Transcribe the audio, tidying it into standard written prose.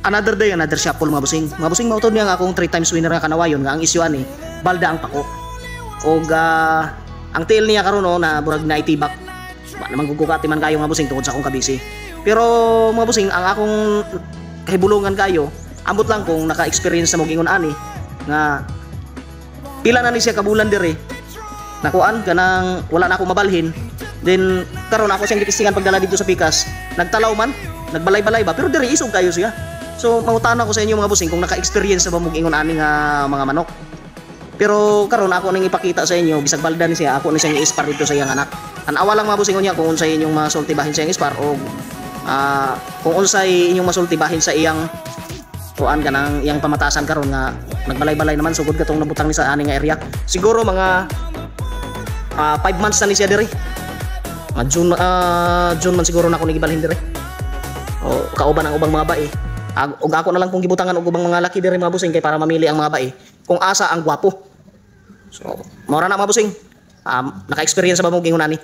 Another day, another shuffle mga busing. Mga busing mautod niya nga akong 3 times winner nga kanawayon nga ang isyu ani balda ang pako. Og ang tail niya karon no na burag na itibak. Wa naman gugukati man kayo mga busing tungod sa akong kabisi. Pero mga busing ang akong kahibulungan kayo ambot lang kung naka-experience na mo gingon ani nga pila na ni siya kabulan dire. Nakuan kanang wala na ako mabalhin. Then karon ako siyang gitistingan pagdala dito sa Pikas. Nagtalaw man, nagbalay-balay ba pero dire isog kayo siya. So mangutan ako sa inyo mga busing kung naka-experience na ba mo gingon ani nga mga manok. Pero karon ako ning ipakita sa inyo bisag baldan siya, ako ni siyang i-spar dito sa iyang anak. Anawa lang mga busing niya kung unsay inyong masultibahin sa iyang spar o kung unsay inyong masultibahin sa iyang kuan kanang iyang pamatasan karon nga nagbalay-balay naman sugod katong nabutang ni sa ani nga area. Siguro mga 5 months na ni siya dire. June man siguro na ako nigibalhin dire. O kauban ang ubang mga bae. Og ako na lang kung gibutangan og ubang mga laki dire mga busing kay para mamili ang mga bae kung asa ang gwapo. So, mora na mga busing. Naka-experience ba mo gingon ani?